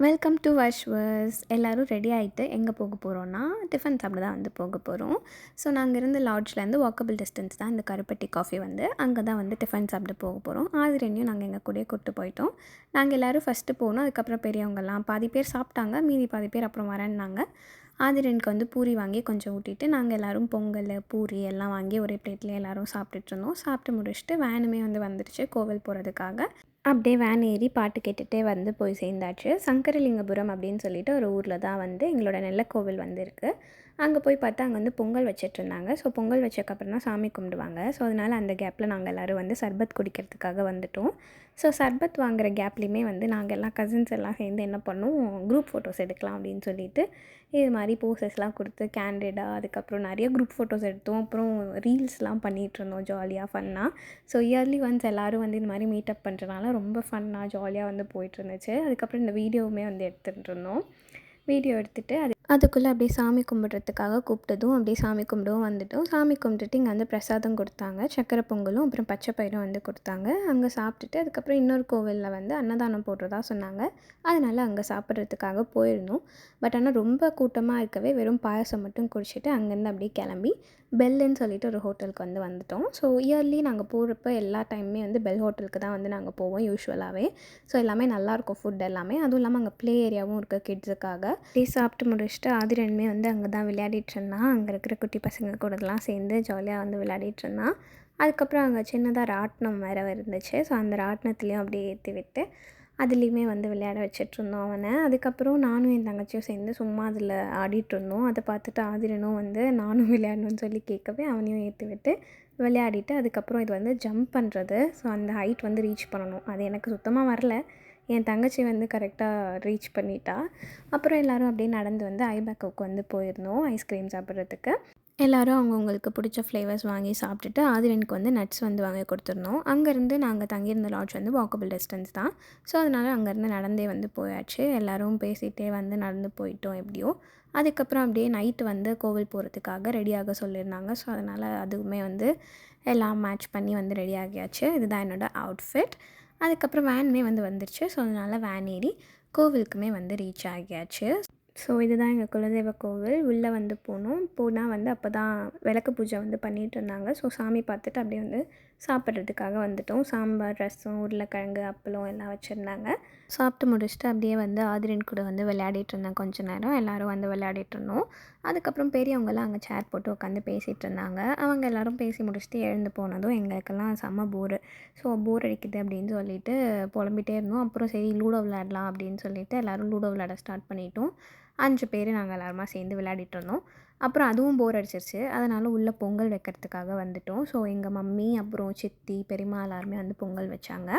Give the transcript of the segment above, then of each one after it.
Welcome to வர்ஷ்வர்ஸ். எல்லோரும் ready ஆகிட்டு எங்கே போக போகிறோன்னா டிஃபன் சாப்பிட தான் வந்து போக போகிறோம். ஸோ நாங்கள் இருந்த லாட்ஜ்லேருந்து வாக்கபிள் டிஸ்டன்ஸ் தான் இந்த கருப்பட்டி காஃபி வந்து அங்கே தான் வந்து டிஃபன் சாப்பிட போக போகிறோம். ஆதிரண்யும் நாங்கள் எங்கள் கூடயே கூப்பிட்டு போயிட்டோம். நாங்கள் எல்லோரும் ஃபஸ்ட்டு போனோம். அதுக்கப்புறம் பெரியவங்கலாம் பாதி பேர் சாப்பிட்டாங்க, மீதி பாதி பேர் அப்புறம் வரேன்னாங்க. ஆதிரனுக்கு வந்து பூரி வாங்கி கொஞ்சம் ஊட்டிட்டு நாங்கள் எல்லோரும் பொங்கல் பூரி எல்லாம் வாங்கி ஒரே பிளேட்லேயே எல்லோரும் சாப்பிட்டுட்டு இருந்தோம். சாப்பிட்டு முடிச்சுட்டு வேனுமே வந்து வந்துடுச்சு கோவில் போகிறதுக்காக. அப்படியே வேன் ஏறி பாட்டு கேட்டுகிட்டே வந்து போய் சேர்ந்தாச்சு. சங்கரலிங்கபுரம் அப்படின்னு சொல்லிட்டு ஒரு ஊரில் தான் வந்து எங்களோட நெல்லக்கோவில் வந்து இருக்குது. அங்கே போய் பார்த்தா அங்கே வந்து பொங்கல் வச்சிட்ருந்தாங்க. ஸோ பொங்கல் வச்சக்கப்புறம் தான் சாமி கும்பிடுவாங்க. ஸோ அதனால் அந்த கேப்பில் நாங்கள் எல்லோரும் வந்து சர்பத் குடிக்கிறதுக்காக வந்துவிட்டோம். ஸோ சர்பத் வாங்குகிற கேப்லேயுமே வந்து நாங்கள் எல்லாம் கசின்ஸ் எல்லாம் சேர்ந்து என்ன பண்ணோம், குரூப் ஃபோட்டோஸ் எடுக்கலாம் அப்படின்னு சொல்லிட்டு இது மாதிரி போசஸ்லாம் கொடுத்து கேண்டிடாக அதுக்கப்புறம் நிறைய குரூப் ஃபோட்டோஸ் எடுத்தோம். அப்புறம் ரீல்ஸ்லாம் பண்ணிகிட்ருந்தோம் ஜாலியாக ஃபன்னாக. ஸோ இயர்லி ஒன்ஸ் எல்லோரும் வந்து இந்த மாதிரி மீட்டப் பண்ணுறதுனால ரொம்ப ஃபன்னாக ஜாலியாக வந்து போயிட்டுருந்துச்சு. அதுக்கப்புறம் இந்த வீடியோவுமே வந்து எடுத்துகிட்டு இருந்தோம். வீடியோ எடுத்துகிட்டு அதுக்குள்ளே அப்படியே சாமி கும்பிட்றதுக்காக கூப்பிட்டதும் அப்படியே சாமி கும்பிடவும் வந்துவிட்டோம். சாமி கும்பிட்டுட்டு இங்கே வந்து பிரசாதம் கொடுத்தாங்க. சக்கரை பொங்கலும் அப்புறம் பச்சை பயிரும் வந்து கொடுத்தாங்க. அங்கே சாப்பிட்டுட்டு அதுக்கப்புறம் இன்னொரு கோவிலில் வந்து அன்னதானம் போடுறதா சொன்னாங்க. அதனால் அங்கே சாப்பிட்றதுக்காக போயிருந்தோம். பட் ஆனால் ரொம்ப கூட்டமாக இருக்கவே வெறும் பாயசம் மட்டும் குடிச்சிட்டு அங்கேருந்து அப்படியே கிளம்பி பெல்லுன்னு சொல்லிட்டு ஒரு ஹோட்டலுக்கு வந்து வந்துவிட்டோம். ஸோ இயர்லி நாங்கள் போகிறப்ப எல்லா டைமுமே வந்து பெல் ஹோட்டலுக்கு தான் வந்து நாங்கள் போவோம் யூஸ்வலாகவே. ஸோ எல்லாமே நல்லாயிருக்கும் ஃபுட் எல்லாமே. அதுவும் இல்லாமல் அங்கே ப்ளே ஏரியாவும் இருக்குது கிட்ஸுக்காக. அப்படியே சாப்பிட்டு முடிச்சுட்டு ஆதிரனுமே வந்து அங்கே தான் விளையாடிட்டு இருந்தான். அங்கே இருக்கிற குட்டி பசங்க கூடலாம் சேர்ந்து ஜாலியாக வந்து விளையாடிட்டு இருந்தான். அதுக்கப்புறம் அங்கே சின்னதாக ராட்டினம் வேறு இருந்துச்சு. ஸோ அந்த ராட்டினத்துலேயும் அப்படியே ஏற்றி விட்டு அதுலேயுமே வந்து விளையாட வச்சிட்ருந்தோம் அவனை. அதுக்கப்புறம் நானும் என் தங்கச்சியும் சேர்ந்து சும்மா அதில் ஆடிட்டுருந்தோம். அதை பார்த்துட்டு ஆதிரனும் வந்து நானும் விளையாடணும்னு சொல்லி கேட்கவே அவனையும் ஏற்றி விட்டு விளையாடிட்டு அதுக்கப்புறம் இது வந்து ஜம்ப் பண்ணுறது. ஸோ அந்த ஹைட் வந்து ரீச் பண்ணணும். அது எனக்கு சுத்தமாக வரல. என் தங்கச்சி வந்து கரெக்டாக ரீச் பண்ணிட்டா. அப்புறம் எல்லோரும் அப்படியே நடந்து வந்து ஐபேக்கோவுக்கு வந்து போயிருந்தோம் ஐஸ்கிரீம் சாப்பிட்றதுக்கு. எல்லோரும் அவங்கவுங்களுக்கு பிடிச்ச ஃப்ளேவர்ஸ் வாங்கி சாப்பிட்டுட்டு ஆதிரனுக்கு வந்து நட்ஸ் வந்து வாங்கி கொடுத்துருந்தோம். அங்கேருந்து நாங்கள் தங்கியிருந்த லாட்ஜ் வந்து வாக்கபிள் டிஸ்டன்ஸ் தான். ஸோ அதனால் அங்கேருந்து நடந்தே வந்து போயாச்சு. எல்லோரும் பேசிகிட்டே வந்து நடந்து போயிட்டோம் எப்படியோ. அதுக்கப்புறம் அப்படியே நைட்டு வந்து கோவில் போகிறதுக்காக ரெடியாக சொல்லியிருந்தாங்க. ஸோ அதனால் அதுவுமே வந்து எல்லாம் மேட்ச் பண்ணி வந்து ரெடி ஆகியாச்சு. இதுதான் என்னோடய அவுட்ஃபிட். அதுக்கப்புறம் வேனுமே வந்து வந்துருச்சு. ஸோ அதனால் வேன் ஏறி கோவிலுக்குமே வந்து ரீச் ஆகியாச்சு. ஸோ இதுதான் எங்கள் குலதெய்வ கோவில். உள்ளே வந்து போனோம். போனால் வந்து அப்போ தான் விளக்கு பூஜை வந்து பண்ணிகிட்ருந்தாங்க. ஸோ சாமி பார்த்துட்டு அப்படியே வந்து சாப்பிட்றதுக்காக வந்துவிட்டோம். சாம்பார், ரசம், உருளைக்கிழங்கு, அப்பளம் எல்லாம் வச்சுருந்தாங்க. சாப்பிட்டு முடிச்சுட்டு அப்படியே வந்து ஆதிரன் கூட வந்து விளையாடிட்டு இருந்தேன் கொஞ்ச நேரம். எல்லோரும் வந்து விளையாடிட்டுருந்தோம். அதுக்கப்புறம் பெரியவங்களாம் அங்கே சேர் போட்டு உட்காந்து பேசிகிட்டு இருந்தாங்க. அவங்க எல்லோரும் பேசி முடிச்சுட்டு எழுந்து போனதும் எங்களுக்கெல்லாம் செம்ம போர். ஸோ போர் அடிக்குது அப்படின்னு சொல்லிட்டு புலம்பிகிட்டே இருந்தோம். அப்புறம் சரி லூடோ விளையாடலாம் அப்படின்னு சொல்லிட்டு எல்லோரும் லூடோ விளையாட ஸ்டார்ட் பண்ணிட்டோம். 5 பேர் நாங்கள் எல்லாருமா சேர்ந்து விளையாடிட்டு இருந்தோம். அப்புறம் அதுவும் போர் அடிச்சிருச்சு. அதனால் உள்ளே பொங்கல் வைக்கிறதுக்காக வந்துவிட்டோம். ஸோ எங்கள் மம்மி அப்புறம் சித்தி, பெரியம்மா எல்லாருமே வந்து பொங்கல் வச்சாங்க.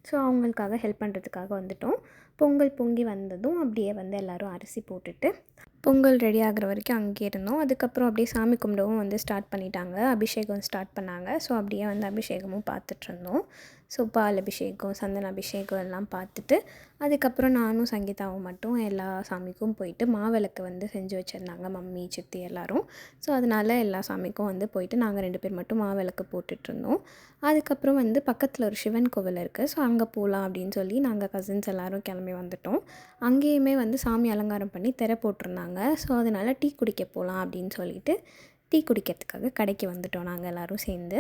ஸோ அவங்களுக்காக ஹெல்ப் பண்ணுறதுக்காக வந்துவிட்டோம். பொங்கல் பொங்கி வந்ததும் அப்படியே வந்து எல்லோரும் அரிசி போட்டுட்டு பொங்கல் ரெடி ஆகிற வரைக்கும் அங்கேயே இருந்தோம். அதுக்கப்புறம் அப்படியே சாமி கும்பிடவும் வந்து ஸ்டார்ட் பண்ணிட்டாங்க. அபிஷேகம் ஸ்டார்ட் பண்ணாங்க. ஸோ அப்படியே வந்து அபிஷேகமும் பார்த்துட்ருந்தோம். ஸோ பால் அபிஷேகம், சந்தன அபிஷேகம் எல்லாம் பார்த்துட்டு அதுக்கப்புறம் நானும் சங்கீதாவும் மட்டும் எல்லா சாமிக்கும் போயிட்டு மாவிளக்கு வந்து செஞ்சு வச்சுருந்தாங்க மம்மி, சித்தி எல்லோரும். ஸோ அதனால் எல்லா சாமிக்கும் வந்து போயிட்டு நாங்கள் 2 பேர் மட்டும் மாவிளக்கு போட்டுட்ருந்தோம். அதுக்கப்புறம் வந்து பக்கத்தில் ஒரு சிவன் கோவில் இருக்குது. ஸோ அங்கே போகலாம் அப்படின்னு சொல்லி நாங்கள் கசின்ஸ் எல்லோரும் கிளம்பி வந்துவிட்டோம். அங்கேயுமே வந்து சாமி அலங்காரம் பண்ணி திரை போட்டிருந்தாங்க. ஸோ அதனால் டீ குடிக்க போகலாம் அப்படின்னு சொல்லிட்டு டீ குடிக்கிறதுக்காக கடைக்கு வந்துவிட்டோம் நாங்கள் எல்லோரும் சேர்ந்து.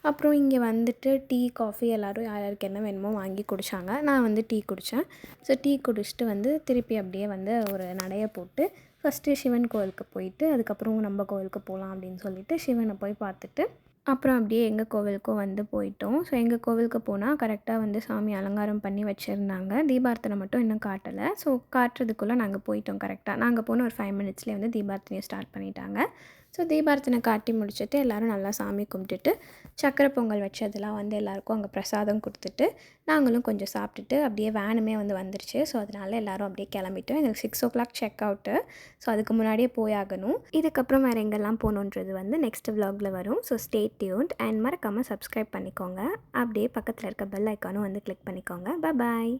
அப்புறம் இங்கே வந்துட்டு டீ, காஃபி எல்லோரும் யார் யாருக்கு என்ன வேணுமோ வாங்கி குடித்தாங்க. நான் வந்து டீ குடித்தேன். ஸோ டீ குடிச்சிட்டு வந்து திருப்பி அப்படியே வந்து ஒரு நடைய போட்டு ஃபஸ்ட்டு சிவன் கோவிலுக்கு போயிட்டு அதுக்கப்புறம் நம்ம கோவிலுக்கு போகலாம் அப்படின்னு சொல்லிட்டு சிவனை போய் பார்த்துட்டு அப்புறம் அப்படியே எங்கள் கோவிலுக்கும் வந்து போயிட்டோம். ஸோ எங்கள் கோவிலுக்கு போனால் கரெக்டாக வந்து சாமி அலங்காரம் பண்ணி வச்சுருந்தாங்க. தீபார்த்தனை மட்டும் இன்னும் காட்டலை. ஸோ காட்டுறதுக்குள்ளே நாங்கள் போயிட்டோம் கரெக்டாக. நாங்கள் போன ஒரு 5 மினிட்ஸ்லேயே வந்து தீபார்த்தனையை ஸ்டார்ட் பண்ணிட்டாங்க. ஸோ தீபார்த்தனை காட்டி முடிச்சுட்டு எல்லோரும் நல்லா சாமி கும்பிட்டுட்டு சக்கரை பொங்கல் வச்சதெல்லாம் வந்து எல்லாேருக்கும் அங்கே பிரசாதம் கொடுத்துட்டு நாங்களும் கொஞ்சம் சாப்பிட்டுட்டு அப்படியே வேனுமே வந்து வந்துருச்சு. ஸோ அதனால் எல்லோரும் அப்படியே கிளம்பிட்டோம். எங்களுக்கு 6 செக் அவுட்டு. ஸோ அதுக்கு முன்னாடியே போயாகணும். இதுக்கப்புறம் வேறு எங்கெல்லாம் போகணுன்றது வந்து நெக்ஸ்ட் விலாகில் வரும். ஸோ ஸ்டே டியூன்ட் அண்ட் மறக்காமல் சப்ஸ்கிரைப் பண்ணிக்கோங்க. அப்படியே பக்கத்தில் இருக்க பெல் ஐக்கானும் வந்து கிளிக் பண்ணிக்கோங்க. பாய்.